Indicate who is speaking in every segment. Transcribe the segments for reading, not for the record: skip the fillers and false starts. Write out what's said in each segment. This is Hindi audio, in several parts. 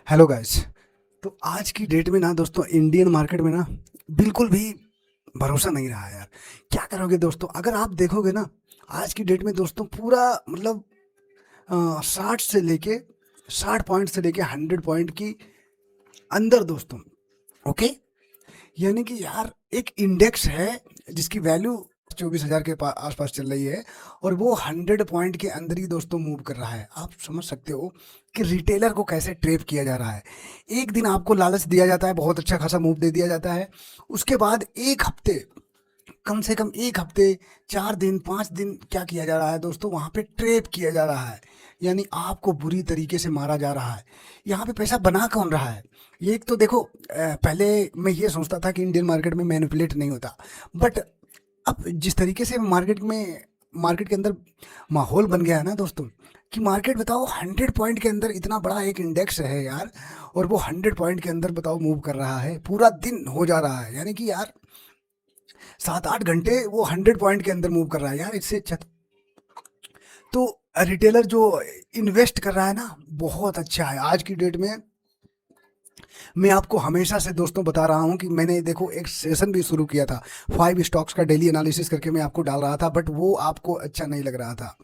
Speaker 1: Hello guys. तो आज की डेट में ना दोस्तों इंडियन मार्केट में ना बिल्कुल भी भरोसा नहीं रहा है यार। क्या करोगे दोस्तों, अगर आप देखोगे ना आज की डेट में दोस्तों पूरा मतलब 60 से लेके 60 पॉइंट से लेके 100 पॉइंट की अंदर दोस्तों। ओके, यानी कि यार एक इंडेक्स है जिसकी वैल्यू 24,000 के आसपास चल रही है और वो 100 पॉइंट के अंदर ही दोस्तों मूव कर रहा है। आप समझ सकते हो कि रिटेलर को कैसे ट्रेप किया जा रहा है। एक दिन आपको लालच दिया जाता है, बहुत अच्छा खासा मूव दे दिया जाता है। उसके बाद एक हफ्ते, कम से कम एक हफ्ते, 4 दिन 5 दिन क्या किया जा रहा है दोस्तों, वहां पे ट्रेप किया जा रहा है। यानी आपको बुरी तरीके से मारा जा रहा है। यहाँ पे पैसा बना कौन रहा है? ये एक तो देखो, पहले मैं ये सोचता था कि इंडियन मार्केट में मैनिपुलेट नहीं होता, बट अब जिस तरीके से मार्केट के अंदर माहौल बन गया है ना दोस्तों, कि मार्केट बताओ 100 पॉइंट के अंदर, इतना बड़ा एक इंडेक्स है यार, और वो 100 पॉइंट के अंदर बताओ मूव कर रहा है, पूरा दिन हो जा रहा है। यानी कि यार 7-8 घंटे वो 100 पॉइंट के अंदर मूव कर रहा है यार, इससे अच्छा तो रिटेलर जो इन्वेस्ट कर रहा है ना, बहुत अच्छा है आज की डेट में। मैं आपको हमेशा से दोस्तों बता रहा हूं कि मैंने देखो एक सेशन भी शुरू किया था, 5 स्टॉक्स का डेली एनालिसिस करके मैं आपको डाल रहा था, बट वो आपको अच्छा नहीं लग रहा था।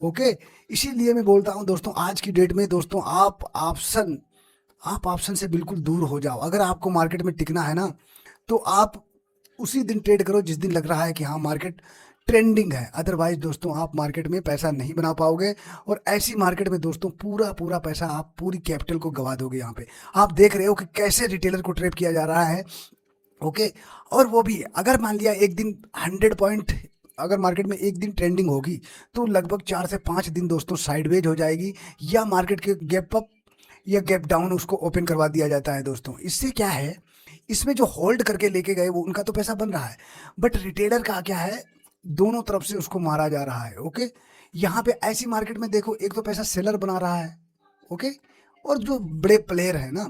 Speaker 1: ओके, इसीलिए मैं बोलता हूं दोस्तों आज की डेट में दोस्तों आप ऑप्शन से बिल्कुल दूर हो जाओ। अगर आपको मार्केट में टिकना है ना, तो आप उसी दिन ट्रेड करो जिस दिन लग रहा है कि हाँ मार्केट ट्रेंडिंग है। अदरवाइज दोस्तों आप मार्केट में पैसा नहीं बना पाओगे, और ऐसी मार्केट में दोस्तों पूरा पूरा पैसा, आप पूरी कैपिटल को गवा दोगे। यहाँ पे आप देख रहे हो कि कैसे रिटेलर को ट्रेप किया जा रहा है। ओके, और वो भी अगर मान लिया एक दिन 100 पॉइंट, अगर मार्केट में एक दिन ट्रेंडिंग होगी तो लगभग 4 से 5 दिन दोस्तों साइडवेज हो जाएगी, या मार्केट के गैप अप या गैप डाउन उसको ओपन करवा दिया जाता है दोस्तों। इससे क्या है, इसमें जो होल्ड करके लेके गए वो उनका तो पैसा बन रहा है, बट रिटेलर का क्या है, दोनों तरफ से उसको मारा जा रहा है। ओके, यहाँ पे ऐसी मार्केट में देखो, एक तो पैसा सेलर बना रहा है। ओके, और जो बड़े प्लेयर है ना,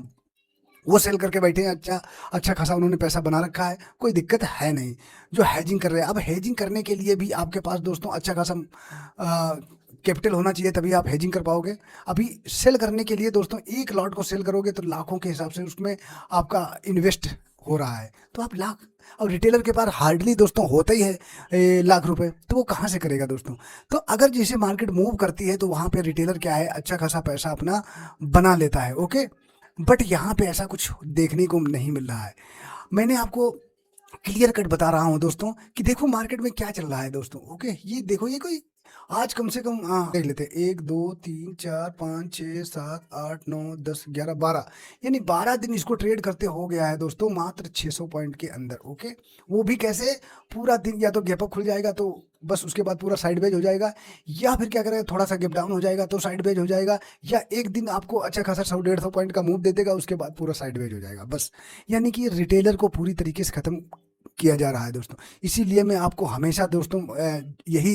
Speaker 1: वो सेल करके बैठे हैं, अच्छा अच्छा खासा उन्होंने पैसा बना रखा है, कोई दिक्कत है नहीं। जो हेजिंग कर रहे हैं, अब हेजिंग करने के लिए भी आपके पास दोस्तों अच्छा खासा कैपिटल होना चाहिए, तभी आप हेजिंग कर पाओगे। अभी सेल करने के लिए दोस्तों एक लॉट को सेल करोगे तो लाखों के हिसाब से उसमें आपका इन्वेस्ट हो रहा है, तो आप लाख, और रिटेलर के पास हार्डली दोस्तों होता ही है लाख रुपए, तो वो कहाँ से करेगा दोस्तों? तो अगर जैसे मार्केट मूव करती है तो वहां पे रिटेलर क्या है, अच्छा खासा पैसा अपना बना लेता है। ओके, बट यहाँ पे ऐसा कुछ देखने को नहीं मिल रहा है। मैंने आपको क्लियर कट बता रहा हूँ दोस्तों कि देखो मार्केट में क्या चल रहा है दोस्तों। ओके, ये देखो, ये कोई आज कम से कम देख लेते हैं, 1 2 3 4 5 6 7 8 9 10 11 12, यानी 12 दिन इसको ट्रेड करते हो गया है दोस्तों, मात्र 600 पॉइंट के अंदर। ओके, वो भी कैसे, पूरा दिन या तो गैप अप खुल जाएगा तो बस उसके बाद पूरा साइडवेज हो जाएगा, या फिर क्या करेगा, थोड़ा सा गैप डाउन हो जाएगा तो साइडवेज हो जाएगा, या एक दिन आपको अच्छा खासा 100-150 पॉइंट का मूव दे देगा, उसके बाद पूरा साइडवेज हो जाएगा बस। यानी कि रिटेलर को पूरी तरीके से खत्म किया जा रहा है दोस्तों। इसीलिए मैं आपको हमेशा दोस्तों यही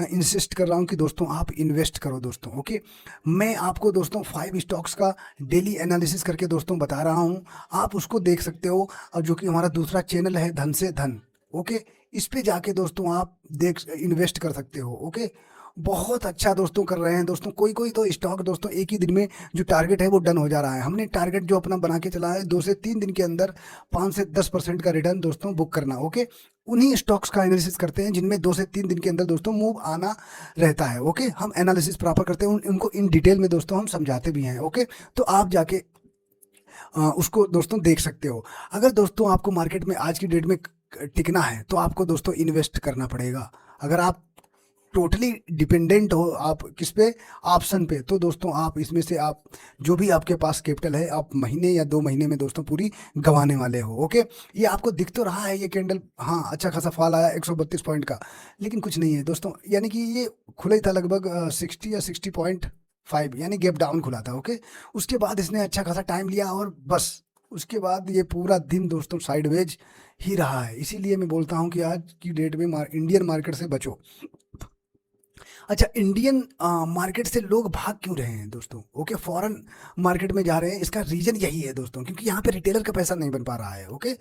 Speaker 1: इंसिस्ट कर रहा हूँ कि दोस्तों आप इन्वेस्ट करो दोस्तों। ओके, मैं आपको दोस्तों 5 स्टॉक्स का डेली एनालिसिस करके दोस्तों बता रहा हूँ, आप उसको देख सकते हो, और जो कि हमारा दूसरा चैनल है धन से धन। ओके, इस पे जाके दोस्तों आप देख इन्वेस्ट कर सकते हो। ओके, बहुत अच्छा दोस्तों कर रहे हैं दोस्तों। कोई कोई तो स्टॉक दोस्तों एक ही दिन में जो टारगेट है वो डन हो जा रहा है। हमने टारगेट जो अपना बना के चला है, 2 से 3 दिन के अंदर 5 से 10% का रिटर्न दोस्तों बुक करना। ओके, उन्हीं स्टॉक्स का एनालिसिस करते हैं जिनमें 2 से 3 दिन के अंदर दोस्तों मूव आना रहता है। ओके, हम एनालिसिस प्रॉपर करते हैं, उनको इन डिटेल में दोस्तों हम समझाते भी हैं। ओके, तो आप जाके उसको दोस्तों देख सकते हो। अगर दोस्तों आपको मार्केट में आज की डेट में टिकना है तो आपको दोस्तों इन्वेस्ट करना पड़ेगा। अगर आप टोटली डिपेंडेंट हो आप किस पे, ऑप्शन पे, तो दोस्तों आप इसमें से आप जो भी आपके पास कैपिटल है, आप महीने या 2 महीने में दोस्तों पूरी गंवाने वाले हो। ओके, ये आपको दिख तो रहा है ये कैंडल, हाँ अच्छा खासा फॉल आया 132 पॉइंट का, लेकिन कुछ नहीं है दोस्तों। यानी कि ये खुला ही था लगभग 60 या 60.5, यानी गैप डाउन खुला था। ओके, उसके बाद इसने अच्छा खासा टाइम लिया और बस उसके बाद ये पूरा दिन दोस्तों साइडवेज ही रहा है। इसीलिए मैं बोलता हूँ कि आज की डेट में इंडियन मार्केट से बचो। अच्छा, इंडियन मार्केट से लोग भाग क्यों रहे हैं दोस्तों? ओके, फॉरेन मार्केट में जा रहे हैं, इसका रीजन यही है दोस्तों, क्योंकि यहाँ पे रिटेलर का पैसा नहीं बन पा रहा है। ओके,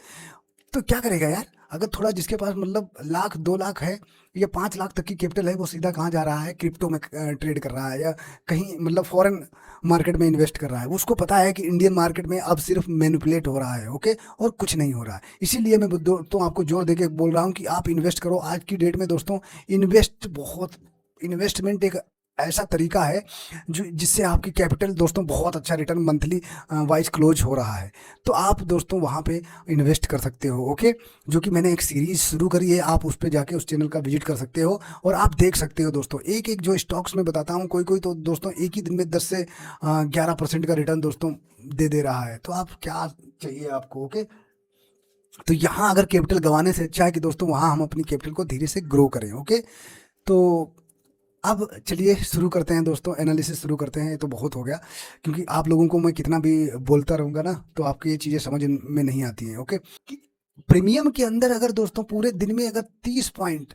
Speaker 1: तो क्या करेगा यार, अगर थोड़ा जिसके पास मतलब लाख 2 लाख है या 5 लाख तक की कैपिटल है, वो सीधा कहाँ जा रहा है, क्रिप्टो में ट्रेड कर रहा है या कहीं मतलब फॉरेन मार्केट में इन्वेस्ट कर रहा है। उसको पता है कि इंडियन मार्केट में अब सिर्फ मैनिपुलेट हो रहा है, ओके, और कुछ नहीं हो रहा है। इसीलिए मैं तो आपको जोर देके बोल रहा हूँ कि आप इन्वेस्ट करो। आज की डेट में दोस्तों इन्वेस्टमेंट एक ऐसा तरीका है जो जिससे आपकी कैपिटल दोस्तों बहुत अच्छा रिटर्न मंथली वाइज क्लोज हो रहा है। तो आप दोस्तों वहाँ पे इन्वेस्ट कर सकते हो, ओके। जो कि मैंने एक सीरीज शुरू करी है, आप उस पर जाके उस चैनल का विजिट कर सकते हो और आप देख सकते हो दोस्तों। एक एक जो स्टॉक्स में बताता हूँ, कोई कोई तो दोस्तों एक ही दिन में 10 से 11% का रिटर्न दोस्तों दे रहा है। तो आप क्या चाहिए आपको, ओके। तो यहाँ अगर कैपिटल गंवाने से अच्छा है कि दोस्तों वहाँ हम अपनी कैपिटल को धीरे से ग्रो करें, ओके। तो अब चलिए शुरू करते हैं दोस्तों, एनालिसिस शुरू करते हैं। ये तो बहुत हो गया, क्योंकि आप लोगों को मैं कितना भी बोलता रहूँगा ना तो आपको ये चीज़ें समझ में नहीं आती हैं, ओके। कि प्रीमियम के अंदर अगर दोस्तों पूरे दिन में अगर 30 पॉइंट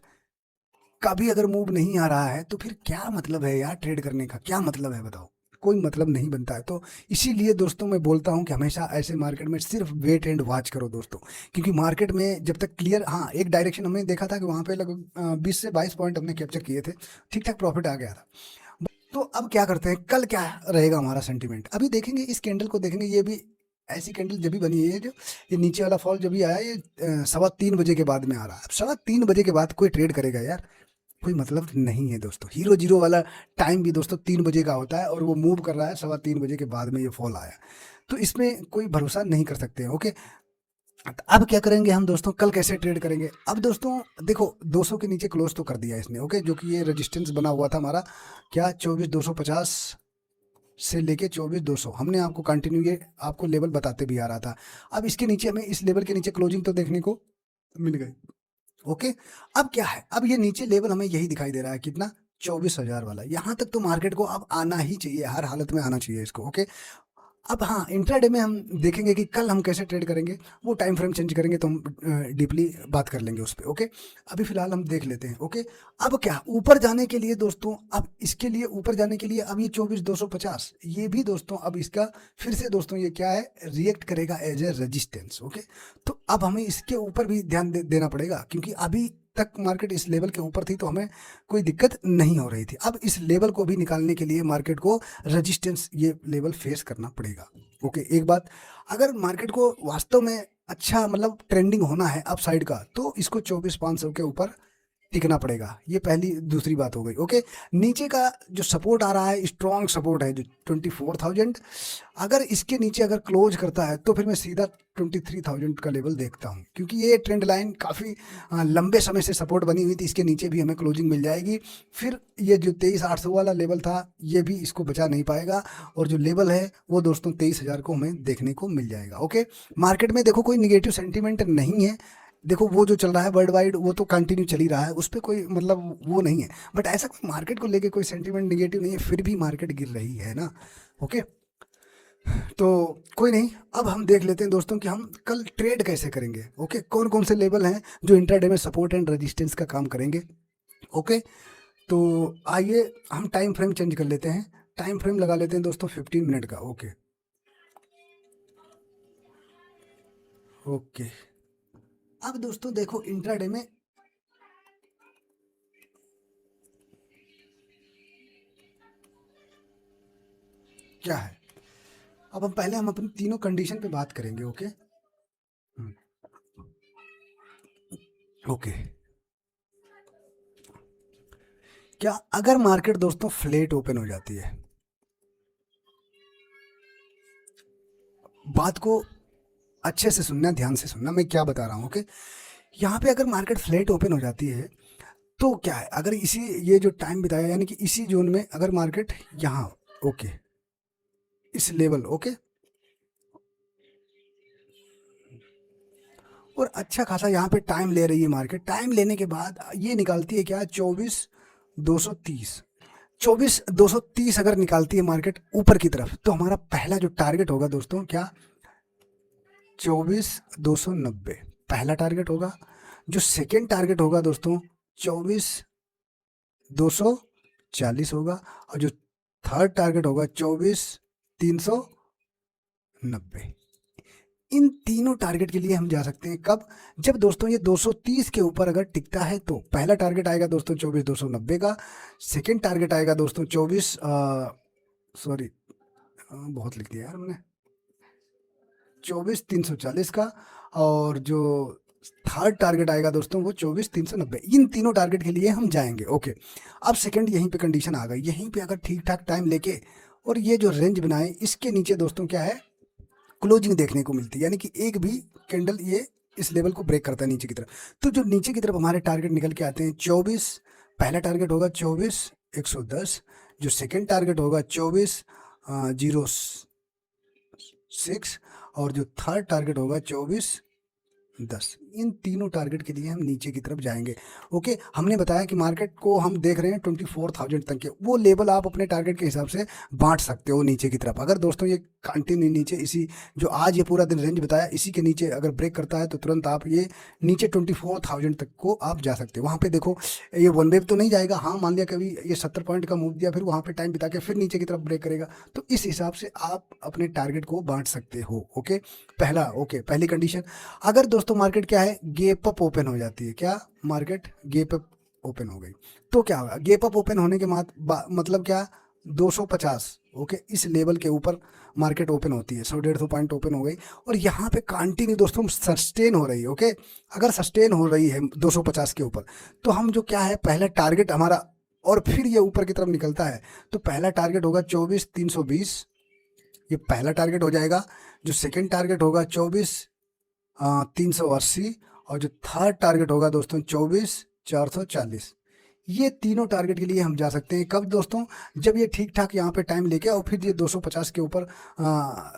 Speaker 1: का भी अगर मूव नहीं आ रहा है तो फिर क्या मतलब है यार, ट्रेड करने का क्या मतलब है बताओ। कोई मतलब नहीं बनता है। तो इसीलिए दोस्तों मैं बोलता हूँ कि हमेशा ऐसे मार्केट में सिर्फ वेट एंड वॉच करो दोस्तों। क्योंकि मार्केट में जब तक क्लियर, हाँ, एक डायरेक्शन हमने देखा था कि वहाँ पे लगभग 20 से 22 पॉइंट हमने कैप्चर किए थे, ठीक ठाक प्रॉफिट आ गया था। तो अब क्या करते हैं, कल क्या रहेगा हमारा सेंटीमेंट अभी देखेंगे। इस कैंडल को देखेंगे, ये भी ऐसी कैंडल जब भी बनी है, जो ये नीचे वाला फॉल जब भी आया, ये 3:15 बजे के बाद में आ रहा है। अब 3:15 बजे के बाद कोई ट्रेड करेगा यार, कोई मतलब नहीं है दोस्तों। हीरो जीरो वाला टाइम भी दोस्तों 3 बजे का होता है और वो मूव कर रहा है 3:15 बजे के बाद में ये फॉल आया। तो इसमें कोई भरोसा नहीं कर सकते हैं, ओके। तो अब क्या करेंगे हम दोस्तों, कल कैसे ट्रेड करेंगे। अब दोस्तों देखो 200 के नीचे क्लोज तो कर दिया इसने, ओके, जो कि ये रेजिस्टेंस बना हुआ था हमारा, क्या 24,250 से लेके 24,200 हमने आपको कंटिन्यू ये आपको लेवल बताते भी आ रहा था। अब इसके नीचे हमें इस लेवल के नीचे क्लोजिंग तो देखने को मिल गई, ओके। अब क्या है, अब ये नीचे लेवल हमें यही दिखाई दे रहा है, कितना, 24,000 वाला। यहाँ तक तो मार्केट को अब आना ही चाहिए, हर हालत में आना चाहिए इसको, ओके। अब हाँ, इंट्राडे में हम देखेंगे कि कल हम कैसे ट्रेड करेंगे, वो टाइम फ्रेम चेंज करेंगे तो हम डीपली बात कर लेंगे उस पर, ओके। अभी फिलहाल हम देख लेते हैं, ओके। अब क्या, ऊपर जाने के लिए दोस्तों, अब इसके लिए ऊपर जाने के लिए अब ये 24,250 ये भी दोस्तों अब इसका फिर से दोस्तों ये क्या है, रिएक्ट करेगा एज ए रेजिस्टेंस, ओके। तो अब हमें इसके ऊपर भी ध्यान देना पड़ेगा, क्योंकि अभी तक मार्केट इस लेवल के ऊपर थी तो हमें कोई दिक्कत नहीं हो रही थी। अब इस लेवल को भी निकालने के लिए मार्केट को रेजिस्टेंस ये लेवल फेस करना पड़ेगा, ओके। एक बात, अगर मार्केट को वास्तव में अच्छा मतलब ट्रेंडिंग होना है अप साइड का, तो इसको 24,500 के ऊपर टिकना पड़ेगा। ये पहली दूसरी बात हो गई, ओके। नीचे का जो सपोर्ट आ रहा है, स्ट्रॉन्ग सपोर्ट है जो 24,000, अगर इसके नीचे अगर क्लोज करता है तो फिर मैं सीधा 23,000 का लेवल देखता हूँ, क्योंकि ये ट्रेंड लाइन काफ़ी लंबे समय से सपोर्ट बनी हुई थी। इसके नीचे भी हमें क्लोजिंग मिल जाएगी, फिर ये जो 23,800 वाला लेवल था ये भी इसको बचा नहीं पाएगा, और जो लेवल है वो दोस्तों 23,000 को हमें देखने को मिल जाएगा, ओके। मार्केट में देखो कोई निगेटिव सेंटीमेंट नहीं है, देखो वो जो चल रहा है वर्ल्ड वाइड वो तो कंटिन्यू चल ही रहा है, उस पर कोई मतलब वो नहीं है। बट ऐसा कोई मार्केट को लेके कोई सेंटीमेंट निगेटिव नहीं है, फिर भी मार्केट गिर रही है ना, ओके। तो कोई नहीं, अब हम देख लेते हैं दोस्तों कि हम कल ट्रेड कैसे करेंगे, ओके। कौन कौन से लेवल हैं जो इंट्राडे में सपोर्ट एंड रेजिस्टेंस का काम करेंगे, ओके। तो आइए हम टाइम फ्रेम चेंज कर लेते हैं, टाइम फ्रेम लगा लेते हैं दोस्तों 15 मिनट का, ओके। ओके, अब दोस्तों देखो इंट्राडे में क्या है। अब हम पहले हम अपनी तीनों कंडीशन पे बात करेंगे, ओके। ओके, क्या अगर मार्केट दोस्तों फ्लैट ओपन हो जाती है, बात को अच्छे से सुनना, ध्यान से सुनना मैं क्या बता रहा हूँ, ओके। यहाँ पे अगर मार्केट फ्लैट ओपन हो जाती है तो क्या है, अगर इसी ये जो टाइम बिताया यानी कि इसी जोन में अगर मार्केट यहाँ, ओके, इस लेवल, ओके, और अच्छा खासा यहाँ पे टाइम ले रही है मार्केट, टाइम लेने के बाद ये निकालती है क्या, 24,230, 24,230 अगर निकालती है मार्केट ऊपर की तरफ, तो हमारा पहला जो टारगेट होगा दोस्तों क्या, 24,290 पहला टारगेट होगा। जो सेकेंड टारगेट होगा दोस्तों 24,240 होगा, और जो थर्ड टारगेट होगा 24,390। इन तीनों टारगेट के लिए हम जा सकते हैं कब, जब दोस्तों ये 230 के ऊपर अगर टिकता है तो पहला टारगेट आएगा दोस्तों 24,290 का, सेकंड टारगेट आएगा दोस्तों 24 सॉरी बहुत लिख दिया यार हमने, 24,340 का, और जो थर्ड टारगेट आएगा दोस्तों वो 24,390। इन तीनों टारगेट के लिए हम जाएंगे। ओके, अब सेकंड यहीं पे कंडीशन आ गई, यहीं पे अगर ठीक ठाक टाइम लेके और ये जो रेंज बनाए इसके नीचे दोस्तों क्या है, क्लोजिंग देखने को मिलती है, यानी कि एक भी कैंडल ये इस लेवल को ब्रेक करता है नीचे की तरफ। तो जो नीचे की तरफ हमारे टारगेट निकल के आते हैं 24, पहला टारगेट होगा 24,110, जो सेकंड टारगेट होगा 24,06, और जो थर्ड टारगेट होगा 24,10। इन तीनों टारगेट के लिए हम नीचे की तरफ जाएंगे। ओके, हमने बताया कि मार्केट को हम देख रहे हैं 24,000 तक के, वो लेवल आप अपने टारगेट के हिसाब से बांट सकते हो नीचे की तरफ। अगर दोस्तों ये कंटिन्यू नीचे इसी जो आज ये पूरा दिन रेंज बताया इसी के नीचे अगर ब्रेक करता है तो तुरंत आप ये नीचे 24,000 तक को आप जा सकते हो। वहाँ पे देखो ये वन वेव तो नहीं जाएगा, हाँ मान लिया कभी ये 70 पॉइंट का मूव दिया, फिर वहाँ पे टाइम बिता के फिर नीचे की तरफ ब्रेक करेगा, तो इस हिसाब से आप अपने टारगेट को बांट सकते हो। ओके, पहली कंडीशन। अगर दोस्तों मार्केट क्या है, गैप अप ओपन हो जाती है, क्या मार्केट गैप अप ओपन हो गई तो क्या होगा, गैप अप ओपन होने के मतलब क्या, 250 ओके इस लेवल के ऊपर मार्केट ओपन होती है, 100-150 पॉइंट ओपन हो गई और यहाँ पे कंटिन्यू दोस्तों सस्टेन हो रही है। ओके, अगर सस्टेन हो रही है 250 के ऊपर तो हम जो क्या है पहला टारगेट हमारा, और फिर ये ऊपर की तरफ निकलता है तो पहला टारगेट होगा 24,320, ये पहला टारगेट हो जाएगा। जो सेकेंड टारगेट होगा 24,380, और जो थर्ड टारगेट होगा दोस्तों 24,440। ये तीनों टारगेट के लिए हम जा सकते हैं कब दोस्तों, जब ये ठीक ठाक यहाँ पे टाइम लेके और फिर ये 250 के ऊपर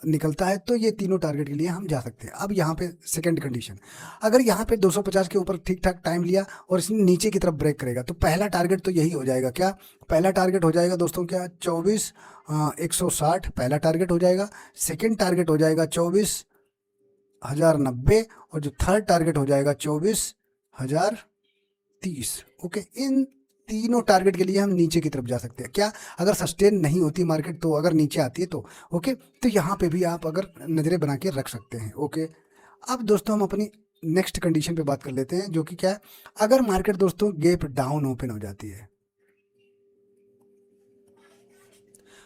Speaker 1: निकलता है तो ये तीनों टारगेट के लिए हम जा सकते हैं। अब यहाँ पे सेकंड कंडीशन, अगर यहाँ पे 250 के ऊपर ठीक ठाक टाइम लिया और इसने नीचे की तरफ ब्रेक करेगा तो पहला टारगेट तो यही हो जाएगा, क्या पहला टारगेट हो जाएगा दोस्तों क्या 24,160 पहला टारगेट हो जाएगा, सेकेंड टारगेट हो जाएगा 24,090, और जो थर्ड टारगेट हो जाएगा 24,030। ओके, इन तीनों टारगेट के लिए हम नीचे की तरफ जा सकते हैं, क्या अगर सस्टेन नहीं होती मार्केट तो अगर नीचे आती है तो। ओके, तो यहाँ पे भी आप अगर नज़रें बना के रख सकते हैं। ओके, अब दोस्तों हम अपनी नेक्स्ट कंडीशन पे बात कर लेते हैं जो कि क्या है, अगर मार्केट दोस्तों गैप डाउन ओपन हो जाती है।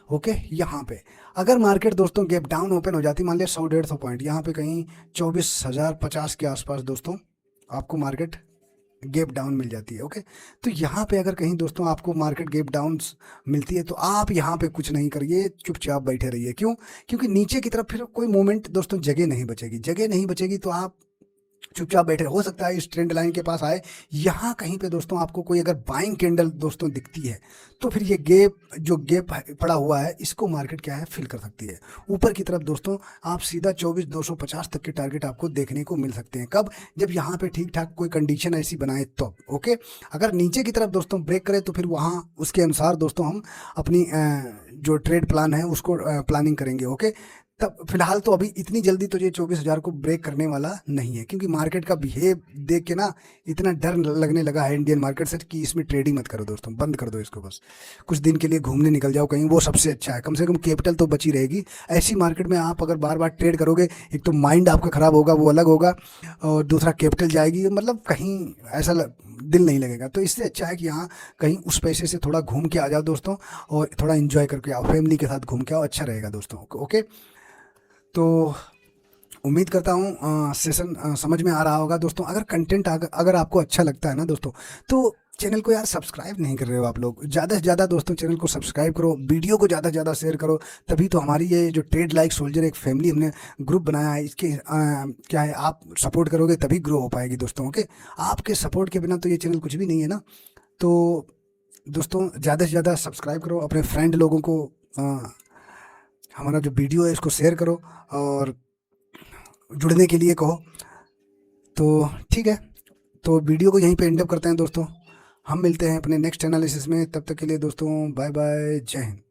Speaker 1: ओके, यहाँ पे अगर मार्केट दोस्तों गैप डाउन ओपन हो जाती, मान लिया 100-150 पॉइंट, यहाँ पे कहीं 24,050 के आसपास दोस्तों आपको मार्केट गैप डाउन मिल जाती है। ओके, तो यहाँ पे अगर कहीं दोस्तों आपको मार्केट गैप डाउन मिलती है तो आप यहाँ पे कुछ नहीं करिए, चुपचाप बैठे रहिए। क्यों, क्योंकि नीचे की तरफ फिर कोई मोमेंट दोस्तों जगह नहीं बचेगी तो आप चुपचाप बैठे, हो सकता है इस ट्रेंड लाइन के पास आए, यहाँ कहीं पे दोस्तों आपको कोई अगर बाइंग कैंडल दोस्तों दिखती है तो फिर ये गैप पड़ा हुआ है इसको मार्केट क्या है फिल कर सकती है ऊपर की तरफ दोस्तों। आप सीधा 24,250 तक के टारगेट आपको देखने को मिल सकते हैं कब, जब यहाँ पे ठीक ठाक कोई कंडीशन ऐसी बनाए तो। ओके, अगर नीचे की तरफ दोस्तों ब्रेक करे तो फिर वहाँ उसके अनुसार दोस्तों हम अपनी जो ट्रेड प्लान है उसको प्लानिंग करेंगे। ओके, तब फिलहाल तो अभी इतनी जल्दी तो ये 24,000 को ब्रेक करने वाला नहीं है, क्योंकि मार्केट का बिहेव देख के ना इतना डर लगने लगा है इंडियन मार्केट से कि इसमें ट्रेडिंग मत करो दोस्तों, बंद कर दो इसको, बस कुछ दिन के लिए घूमने निकल जाओ कहीं, वो सबसे अच्छा है, कम से कम कैपिटल तो बची रहेगी। ऐसी मार्केट में आप अगर बार बार ट्रेड करोगे, एक तो माइंड आपका ख़राब होगा वो अलग होगा, और दूसरा कैपिटल जाएगी, मतलब कहीं ऐसा दिल नहीं लगेगा। तो इससे अच्छा है कि यहाँ कहीं उस पैसे से थोड़ा घूम के आ जाओ दोस्तों, और थोड़ा इन्जॉय करके आओ, फैमिली के साथ घूम के आओ, अच्छा रहेगा दोस्तों। ओके, तो उम्मीद करता हूँ सेशन समझ में आ रहा होगा दोस्तों। अगर कंटेंट अगर आपको अच्छा लगता है ना दोस्तों, तो चैनल को यार सब्सक्राइब नहीं कर रहे हो आप लोग, ज़्यादा से ज़्यादा दोस्तों चैनल को सब्सक्राइब करो, वीडियो को ज़्यादा से ज़्यादा शेयर करो, तभी तो हमारी ये जो ट्रेड लाइक सोल्जर एक फैमिली हमने ग्रुप बनाया है, इसके क्या है आप सपोर्ट करोगे तभी ग्रो हो पाएगी दोस्तों। ओके, आपके सपोर्ट के बिना तो ये चैनल कुछ भी नहीं है ना। तो दोस्तों ज़्यादा से ज़्यादा सब्सक्राइब करो, अपने फ्रेंड लोगों को हमारा जो वीडियो है इसको शेयर करो और जुड़ने के लिए कहो। तो ठीक है, तो वीडियो को यहीं पे एंड अप करते हैं दोस्तों, हम मिलते हैं अपने नेक्स्ट एनालिसिस में, तब तक के लिए दोस्तों बाय बाय, जय हिंद।